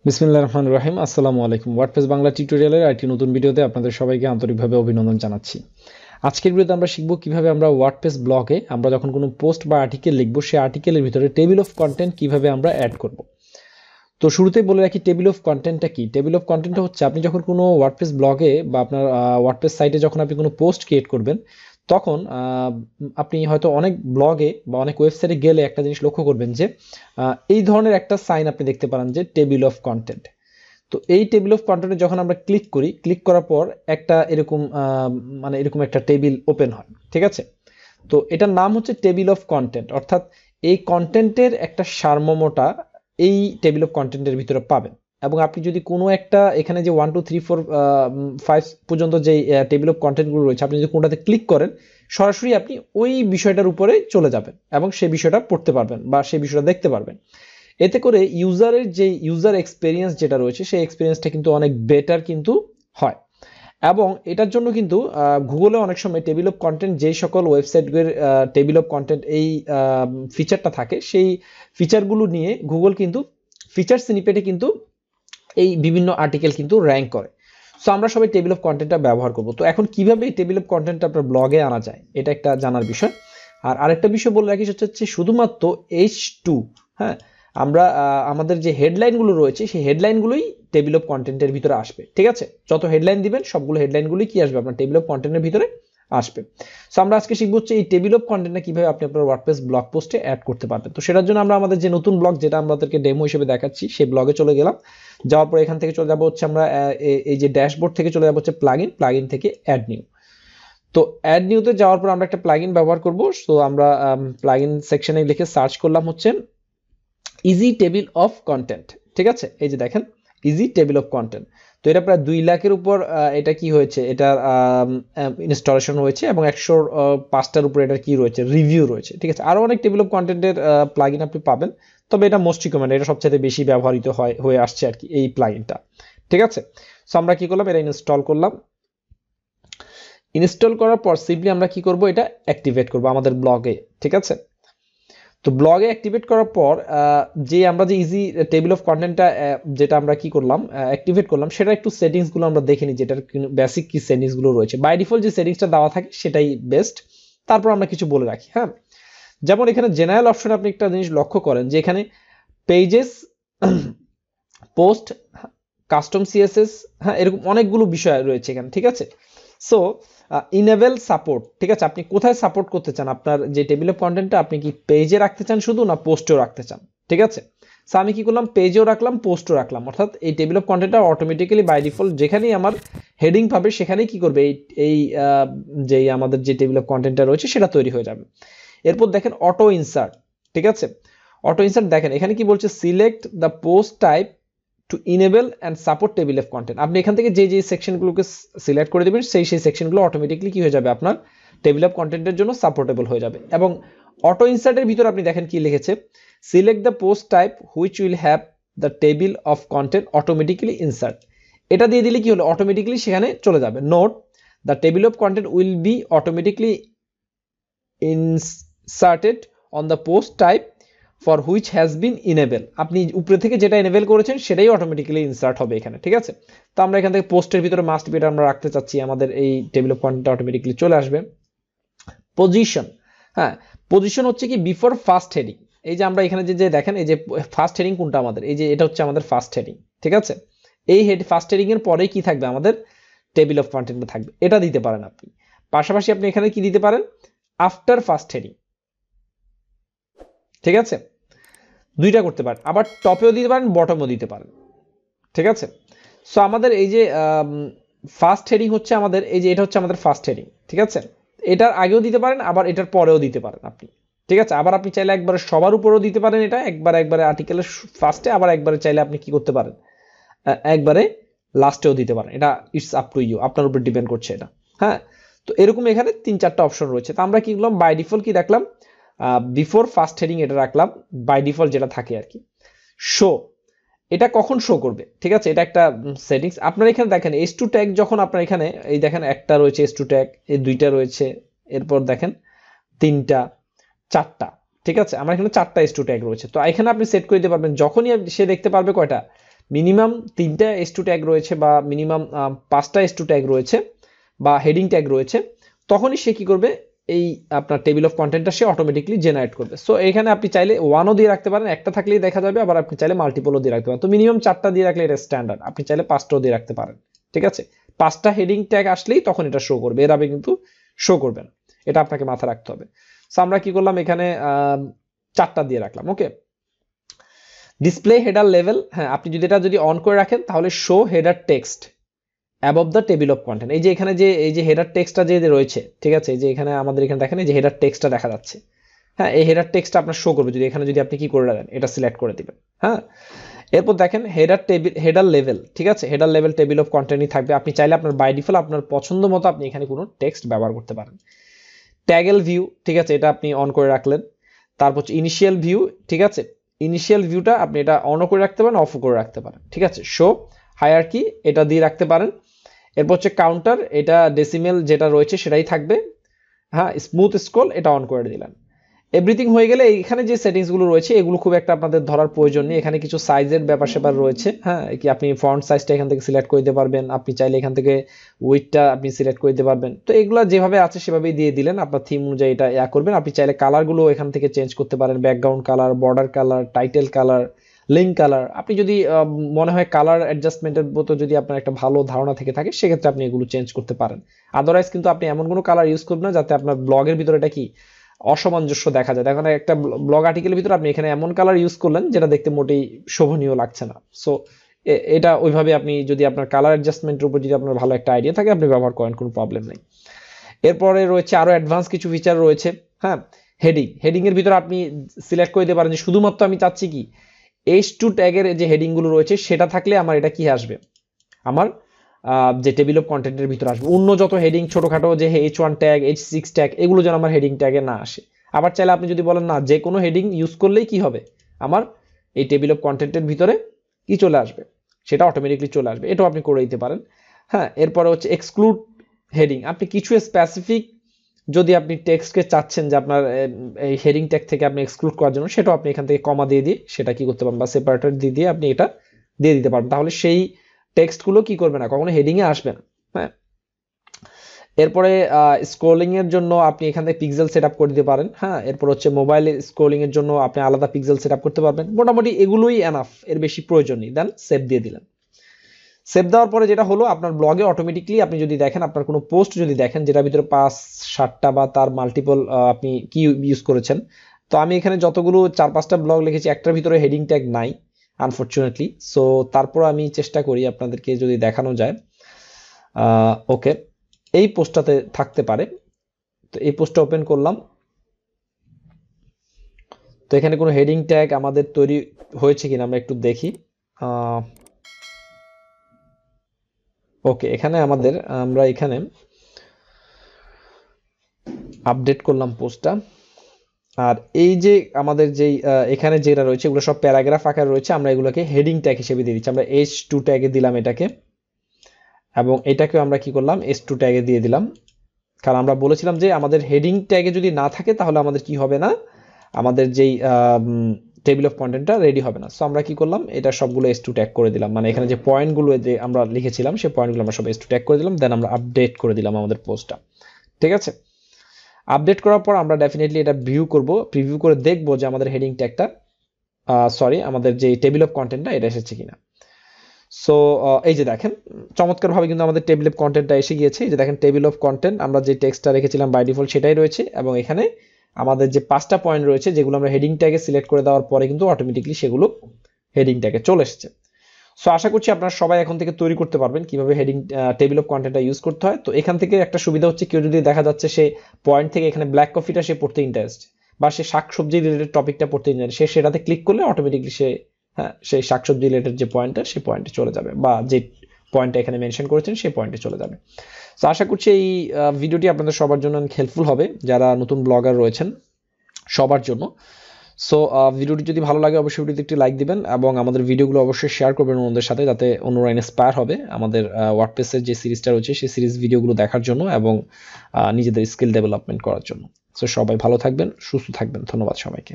বিসমিল্লাহির রহমানির রহিম। আসসালামু আলাইকুম। ওয়ার্ডপ্রেস বাংলা টিউটোরিয়ালের আরেকটি নতুন ভিডিওতে আপনাদের সবাইকে আন্তরিকভাবে অভিনন্দন জানাচ্ছি। আজকের ভিডিওতে আমরা শিখব কিভাবে আমরা ওয়ার্ডপ্রেস ব্লগে আমরা যখন কোনো পোস্ট বা আর্টিকেল লিখব সেই আর্টিকেলের ভিতরে টেবিল অফ কন্টেন্ট কিভাবে আমরা অ্যাড করব। তো শুরুতেই বলে রাখি টেবিল অফ কন্টেন্টটা কি। টেবিল অফ কন্টেন্টটা হচ্ছে আপনি যখন কোনো ওয়ার্ডপ্রেস ব্লগে বা আপনার ওয়ার্ডপ্রেস সাইটে যখন আপনি কোনো পোস্ট ক্রিয়েট করবেন তখন আপনি হয়তো অনেক ব্লগে বা অনেক ওয়েবসাইটে গেলে একটা জিনিস লক্ষ্য করবেন যে এই ধরনের একটা সাইন আপনি দেখতে পারেন যে টেবিল অফ কন্টেন্ট। তো এই টেবিল অফ কন্টেন্টে যখন আমরা ক্লিক করি, ক্লিক করার পর একটা এরকম মানে এরকম একটা টেবিল ওপেন হয়, ঠিক আছে। তো এটার নাম হচ্ছে টেবিল অফ কন্টেন্ট, অর্থাৎ এই কন্টেন্টের একটা সারমর্মটা এই টেবিল অফ কন্টেন্টের ভিতরে পাবেন। এবং আপনি যদি কোনো একটা এখানে যে 1 2 3 4 5 পর্যন্ত যে টেবিল অফ কন্টেন্টগুলো রয়েছে আপনি যদি কোনটাতে ক্লিক করেন সরাসরি আপনি ওই বিষয়টার উপরে চলে যাবেন এবং সেই বিষয়টা পড়তে পারবেন বা সেই বিষয়টা দেখতে পারবেন। এতে করে ইউজারের যে ইউজার এক্সপেরিয়েন্স যেটা রয়েছে সেই এক্সপেরিয়েন্সটা কিন্তু অনেক বেটার কিন্তু হয়। এবং এটার জন্য কিন্তু গুগলে অনেক সময় টেবিল অফ কন্টেন্ট যেই সকল ওয়েবসাইটের টেবিল অফ কন্টেন্ট এই ফিচারটা থাকে সেই ফিচারগুলো নিয়ে গুগল কিন্তু ফিচার স্নিপেটে কিন্তু এই বিভিন্ন আর্টিকেল কিন্তু র্যাঙ্ক করে। সো আমরা সবাই টেবিল অফ কন্টেন্টটা ব্যবহার করব। তো এখন কিভাবে এই টেবিল অফ কন্টেন্টটা আপনার ব্লগে আনা যায় এটা একটা জানার বিষয়। আর আরেকটা বিষয় বলে রাখি সেটা হচ্ছে শুধুমাত্র H2, হ্যাঁ, আমরা আমাদের যে হেডলাইনগুলো রয়েছে সেই হেডলাইনগুলোই টেবিল অফ কন্টেন্টের ভিতরে আসবে, ঠিক আছে। যত হেডলাইন দিবেন সবগুলো হেডলাইনগুলোই কি আসবে আপনার টেবিল অফ কন্টেন্টের ভিতরে আসবে। সো আমরা আজকে শিখবো হচ্ছে এই টেবিল অফ কন্টেন্টটা কিভাবে আপনি আপনার ওয়ার্ডপ্রেস ব্লগ পোস্টে অ্যাড করতে পারবেন। তো সেটার জন্য আমরা আমাদের যে নতুন ব্লগ যেটা আমাদেরকে ডেমো হিসেবে দেখাচ্ছি সেই ব্লগে চলে গেলাম। যাওয়ার পর এখান থেকে চলে যাবো হচ্ছে আমরা এই যে ড্যাশবোর্ড থেকে চলে যাবো হচ্ছে প্লাগইন থেকে অ্যাড নিউ। তো অ্যাড নিউতে যাওয়ার পর আমরা একটা প্লাগইন ব্যবহার করব। তো আমরা প্লাগইন সেকশনে লিখে সার্চ করলাম হচ্ছে ইজি টেবিল অফ কন্টেন্ট, ঠিক আছে। এই যে দেখেন ইজি টেবিল অফ কন্টেন্ট। তো এটা প্রায় 2 লাখের উপর এটা কি হয়েছে, এটা ইনস্টলেশন হয়েছে এবং 105টার উপর এটা কি রয়েছে, রিভিউ রয়েছে, ঠিক আছে। আরো অনেক টেবিল অফ কন্টেন্টের প্লাগইন আপনি পাবেন, তবে এটা মোস্ট রিকমেন্ড, এটা সবচেয়ে বেশি ব্যবহৃত হয়ে আসছে আর কি এই প্লাগইনটা, ঠিক আছে। সো আমরা কি করলাম, এটা ইনস্টল করলাম। ইনস্টল করার পর সিম্পলি আমরা কি করব, এটা অ্যাক্টিভেট করব আমাদের ব্লগে, ঠিক আছে। তো ব্লগে অ্যাক্টিভেট করার পর যে আমরা যে ইজি টেবিল অফ কন্টেন্টটা যেটা আমরা কি করলাম অ্যাক্টিভেট করলাম সেটা একটু সেটিংসগুলো আমরা দেখে নিই, যেটার বেসিক কি সেটিংসগুলো রয়েছে। বাই ডিফল্ট যে সেটিংসটা দেওয়া থাকে সেটাই বেস্ট। তারপর আমরা কিছু বলে রাখি, হ্যাঁ। যেমন এখানে জেনারেল অপশনে আপনি একটা জিনিস লক্ষ্য করেন যে এখানে পেজেস, পোস্ট, কাস্টম সিএসএস, হ্যাঁ, এরকম অনেকগুলো বিষয় রয়েছে এখানে, ঠিক আছে। সো ইনেবল সাপোর্ট, ঠিক আছে। আপনি কোথায় সাপোর্ট করতে চান আপনার যে টেবিল অফ কন্টেন্টটা, আপনি কি পেজে রাখতে চান শুধু না পোস্টেও রাখতে চান, ঠিক আছে। সো আমি কি করলাম, পেজেও রাখলাম পোস্টও রাখলাম, অর্থাৎ এই টেবিল অফ কন্টেন্টটা অটোমেটিক্যালি বাই ডিফল্ট যেখানেই আমার হেডিং পাবে সেখানেই কি করবে এই এই যে আমাদের যে টেবিল অফ কন্টেন্টটা রয়েছে সেটা তৈরি হয়ে যাবে। এরপর দেখেন অটো ইনসার্ট, ঠিক আছে। অটো ইনসার্ট দেখেন এখানে কি বলছে, select the post type to enable and support table of content. আপনি এখান থেকে যে সেকশনগুলোকে সিলেক্ট করে দেবেন সেই সেকশনগুলো অটোমেটিকলি কি হয়ে যাবে, আপনার টেবিল অফ কন্টেন্টের জন্য সাপোর্টেবল হয়ে যাবে। এবং অটো ইনসার্টের ভিতর আপনি দেখেন কি লিখেছে, select the post type which will have the table of content automatically insert. এটা দিয়ে দিলে কি হলো, অটোমেটিক্যালি সেখানে চলে যাবে। Note the table of content will be automatically inserted on the post type for which has been enable. আপনি উপরে থেকে যেটা এনেবল করেছেন সেটাই অটোমেটিক্যালি ইনসার্ট হবে এখানে, ঠিক আছে। তো আমরা এখান থেকে পোস্টের ভিতরে মাস্ট বি আমরা রাখতে চাচ্ছি, আমাদের এই টেবিল অফ কন্টেন্ট অটোমেটিক্যালি চলে আসবে। পজিশন, হ্যাঁ, পজিশন হচ্ছে কি বিফোর ফার্স্ট হেডিং। এই যে আমরা এখানে যে দেখেন এই যে ফার্স্ট হেডিং কোনটা আমাদের, এই যে এটা হচ্ছে আমাদের ফার্স্ট হেডিং, ঠিক আছে। এই ফার্স্ট হেডিং এর পরেই কি থাকবে, আমাদের টেবিল অফ কন্টেন্ট থাকবে, এটা দিতে পারেন আপনি। পাশাপাশি আপনি এখানে কি দিতে পারেন, আফটার ফার্স্ট হেডিং, ঠিক আছে। দুইটা করতে পারেন, আবার টপেও দিতে পারেন বটমও দিতে পারেন, ঠিক আছে। সো আমাদের এই যে ফার্স্ট হেডিং হচ্ছে আমাদের, এই যে এটা হচ্ছে আমাদের ফার্স্ট হেডিং, ঠিক আছে। এটার আগেও দিতে পারেন আবার এটার পরেও দিতে পারেন আপনি, ঠিক আছে। আবার আপনি চাইলে একবারে সবার উপরেও দিতে পারেন, এটা একবারে আর্টিকেলের ফার্স্টে, আবার একবারে চাইলে আপনি কি করতে পারেন, একবারে লাস্টেও দিতে পারেন। এটা ইটস আপ টু ইউ, আপনার উপর ডিপেন্ড করছে এটা, হ্যাঁ। তো এরকম এখানে 3-4টা অপশন রয়েছে। তো আমরা কি করলাম, বাই ডিফল্ট কি রাখলাম, বিফোর ফার্স্ট হেডিং এটা রাখলাম বাই ডিফল্ট যেটা থাকে আর কি। শো, এটা কখন শো করবে, ঠিক আছে, এটা একটা সেটিংস। আপনার এখানে দেখেন S2 ট্যাগ যখন আপনার এখানে এই দেখেন একটা রয়েছে S2 ট্যাগ, এই দুইটা রয়েছে, এরপর দেখেন 3টা, 4টা, ঠিক আছে। আমার এখানে 4টা S2 ট্যাগ রয়েছে। তো এখানে আপনি সেট করে দিতে পারবেন যখনই সে দেখতে পারবে কয়টা, মিনিমাম 3টা S2 ট্যাগ রয়েছে বা মিনিমাম 5টা S2 ট্যাগ রয়েছে বা হেডিং ট্যাগ রয়েছে, তখনই সে কি করবে, এই আপনার টেবিল অফ কন্টেন্টটা সে অটোমেটিকলি জেনারেট করবে। সো এখানে আপনি চাইলে 1ও দিয়ে রাখতে পারেন, একটা থাকলেই দেখা যাবে, আবার আপনি চাইলে মাল্টিপলও দিয়ে রাখতে পারেন। তো মিনিমাম 4টা দিয়ে রাখলে এটা স্ট্যান্ডার্ড, আপনি চাইলে 5টাও দিয়ে রাখতে পারেন। ঠিক আছে, 5টা হেডিং ট্যাগ আসলেই তখন এটা শো করবে, এর আগে কিন্তু শো করবে না, এটা আপনাকে মাথা রাখতে হবে। সো আমরা কি করলাম, এখানে 4টা দিয়ে রাখলাম। ওকে, ডিসপ্লে হেডার লেভেল, হ্যাঁ আপনি যদি এটা অন করে রাখেন তাহলে show header text above the table of content. এই যে এখানে যে এই যে হেডার টেক্সটটা যে রয়েছে, ঠিক আছে, এই যে এখানে আমাদের এখানে দেখেন এই যে হেডার টেক্সটটা দেখা যাচ্ছে, হ্যাঁ এই হেডার টেক্সটটা আপনার শো করবে যদি এখানে যদি আপনি কি করে রাখেন, এটা সিলেক্ট করে দিবেন। হ্যাঁ, এরপর দেখেন হেডার লেভেল, ঠিক আছে, হেডার লেভেল টেবিল অফ কন্টেন্টই থাকবে। আপনি চাইলে আপনার বাই ডিফল্ট আপনার পছন্দ মতো আপনি এখানে কোনো টেক্সট ব্যবহার করতে পারেন। ট্যাগেল ভিউ, ঠিক আছে, এটা আপনি অন করে রাখলেন। তারপর হচ্ছে ইনিশিয়াল ভিউ, ঠিক আছে, ইনিশিয়াল ভিউটা আপনি এটা অনও করে রাখতে পারেন, অফও করে রাখতে পারেন। ঠিক আছে, শো হায়ারার্কি এটা দিয়ে রাখতে পারেন। এরপর হচ্ছে কাউন্টার, এটা ডেসিমেল যেটা রয়েছে সেটাই থাকবে। হ্যাঁ, স্মুথ স্ক্রল এটা অন করে দিলেন। এভরিথিং হয়ে গেলে এখানে যে সেটিংসগুলো রয়েছে এগুলো খুব একটা আপনাদের ধরার প্রয়োজন নেই। এখানে কিছু সাইজের ব্যাপার স্যাপার রয়েছে, হ্যাঁ কি আপনি ফন্ট সাইজটা এখান থেকে সিলেক্ট করে দিতে পারবেন, আপনি চাইলে এখান থেকে উইডথটা আপনি সিলেক্ট করে দিতে পারবেন। তো এগুলো যেভাবে আছে সেভাবেই দিয়ে দিলেন, আপনার থিম অনুযায়ী এটা করবেন। আপনি চাইলে কালারগুলো এখান থেকে চেঞ্জ করতে পারেন, background colour, border colour, title colour, link colour. আপনি যদি মনে হয় কালার অ্যাডজাস্টমেন্টের মতো যদি আপনার একটা ভালো ধারণা থেকে থাকে সেক্ষেত্রে আপনি এগুলো চেঞ্জ করতে পারেন। আদারওয়াইজ কিন্তু আপনি এমন কোনো কালার ইউজ করবেন না যাতে আপনার ব্লগের ভিতরে এটা কি অসামঞ্জস্য দেখা যায়। দেখেন একটা ব্লগ আর্টিকেলের ভিতরে আপনি এখানে এমন কালার ইউজ করলেন যেটা দেখতে মোটেই শোভনীয় লাগছে না। সো এটা ওইভাবে আপনি যদি আপনার কালার অ্যাডজাস্টমেন্টের উপর যদি আপনার ভালো একটা আইডিয়া থাকে আপনি ব্যবহার করেন, কোনো প্রবলেম নেই। এরপরে রয়েছে আরো অ্যাডভান্স কিছু ফিচার রয়েছে। হ্যাঁ, হেডিং এর ভিতরে আপনি সিলেক্ট করে দিতে পারেন যে শুধুমাত্র আমি চাচ্ছি কি H2 ট্যাগের যে হেডিং গুলো রয়েছে সেটা থাকলে আমার এটা কি আসবে, আমার যে টেবিল অফ কন্টেন্টের ভিতরে আসবে। অন্য যত হেডিং ছোটখাটো যে H1 ট্যাগ, H6 ট্যাগ এগুলো যেন আমার হেডিং ট্যাগে না আসে। আবার চাইলে আপনি যদি বলেন না যে কোনো হেডিং ইউজ করলেই কি হবে, আমার এই টেবিল অফ কন্টেন্টের ভিতরে কি চলে আসবে, সেটা অটোমেটিকলি চলে আসবে, এটাও আপনি করে দিতে পারেন। হ্যাঁ, এরপরে হচ্ছে এক্সক্লুড হেডিং, আপনি কিছু স্পেসিফিক যদি আপনি টেক্সটকে চাচ্ছেন যে আপনার এই হেডিং ট্যাগ থেকে আপনি এক্সক্লুড করার জন্য, সেটাও আপনি এখান থেকে কমা দিয়ে সেটা কি করতে পারেন বা সেপারেটর দিয়ে আপনি এটা দিয়ে দিতে পারবেন, তাহলে সেই টেক্সটগুলো কি করবে না, কখনো হেডিং এ আসবে না। হ্যাঁ, এরপরে স্ক্রলিং এর জন্য আপনি এখান থেকে পিক্সেল সেটআপ করে দিতে পারেন। হ্যাঁ, এরপর হচ্ছে মোবাইল স্ক্রলিং এর জন্য আপনি আলাদা পিক্সেল সেটআপ করতে পারবেন। মোটামুটি এগুলোই এনাফ, এর বেশি প্রয়োজন নেই। দেন সেভ দিয়ে দিলেন। সেভ দেওয়ার পরে যেটা হলো, আপনার ব্লগে অটোমেটিকলি আপনি যদি দেখেন, আপনার কোনো পোস্ট যদি দেখেন যেটার ভিতরে 5-7টা বা তার মাল্টিপল আপনি কি ইউজ করেছেন, তো আমি এখানে যতগুলো 4-5টা ব্লগ লিখেছি একটার ভিতরে হেডিং ট্যাগ নাই আনফরচুনেটলি। সো তারপর আমি চেষ্টা করি আপনাদেরকে যদি দেখানো যায়। ওকে, এই পোস্টটাতে থাকতে পারে, তো এই পোস্টটা ওপেন করলাম। তো এখানে কোনো হেডিং ট্যাগ আমাদের তৈরি হয়েছে কিনা আমরা একটু দেখি। ওকে, এখানে আমরা এখানে আপডেট করলাম পোস্টটা। আর এই যে আমাদের যেই এখানে যেটা রয়েছে এগুলো সব প্যারাগ্রাফ আকারে রয়েছে, আমরা এগুলোকে হেডিং ট্যাগ হিসেবে দিয়ে দিচ্ছি। আমরা H2 ট্যাগে দিলাম এটাকে, এবং এটাকেও আমরা কি করলাম S2 ট্যাগে দিয়ে দিলাম। কারণ আমরা বলেছিলাম যে আমাদের হেডিং ট্যাগে যদি না থাকে তাহলে আমাদের কি হবে না, আমাদের যেই টেবিল অফ কন্টেন্টটা রেডি হবে না। সো আমরা কি করলাম, এটা সবগুলো S2 ট্যাগ করে দিলাম, মানে এখানে যে পয়েন্টগুলো যে আমরা লিখেছিলাম সেই পয়েন্টগুলো আমরা সব S2 ট্যাগ করে দিলাম। দেন আমরা আপডেট করে দিলাম আমাদের পোস্টটা। ঠিক আছে, আপডেট করার পর আমরা ডেফিনেটলি এটা প্রিভিউ করে দেখবো যে আমাদের হেডিং ট্যাগটা আমাদের যে টেবিল অফ কন্টেন্টটা এটা এসেছে কিনা। সো এই যে দেখেন চমৎকারভাবে কিন্তু আমাদের টেবিল অফ কন্টেন্টটা এসে গিয়েছে। এই যে দেখেন টেবিল অফ কন্টেন্ট, আমরা যে টেক্সটটা রেখেছিলাম বাই ডিফল্ট সেটাই রয়েছে, এবং এখানে আমাদের যে 5টা পয়েন্ট রয়েছে যেগুলো আমরা হেডিং ট্যাগে সিলেক্ট করে দেওয়ার পরে কিন্তু অটোমেটিকলি সেগুলো হেডিং ট্যাগে চলে এসেছে। সো আশা করছি আপনারা সবাই এখন থেকে তৈরি করতে পারবেন কিভাবে হেডিং টেবিল অফ কন্টেন্টটা ইউজ করতে হয়। তো এখান থেকে একটা সুবিধা হচ্ছে, কেউ যদি দেখা যাচ্ছে সে পয়েন্ট থেকে এখানে ব্ল্যাক কফিটা সে পড়তে ইন্টারেস্ট, বা সে শাকসবজি রিলেটেড টপিকটা পড়তে ইন্টারেস্ট, সে সেটাতে ক্লিক করলে অটোমেটিকলি সে সেই শাকসবজি রিলেটেড যে পয়েন্টটা সেই পয়েন্টে চলে যাবে, বা যে পয়েন্টটা এখানে মেনশন করেছেন সেই পয়েন্টে চলে যাবে। তো আশা করছি এই ভিডিওটি আপনাদের সবার জন্য অনেক হেল্পফুল হবে, যারা নতুন ব্লগার রয়েছেন সবার জন্য। সো ভিডিওটি যদি ভালো লাগে অবশ্যই ভিডিওতে একটি লাইক দিবেন, এবং আমাদের ভিডিওগুলো অবশ্যই শেয়ার করবেন অন্যদের সাথে, যাতে অন্যরা ইন্সপায়ার হবে আমাদের ওয়ার্ডপ্রেসের যে সিরিজটা রয়েছে সেই সিরিজ ভিডিওগুলো দেখার জন্য এবং নিজেদের স্কিল ডেভেলপমেন্ট করার জন্য। সো সবাই ভালো থাকবেন, সুস্থ থাকবেন, ধন্যবাদ সবাইকে।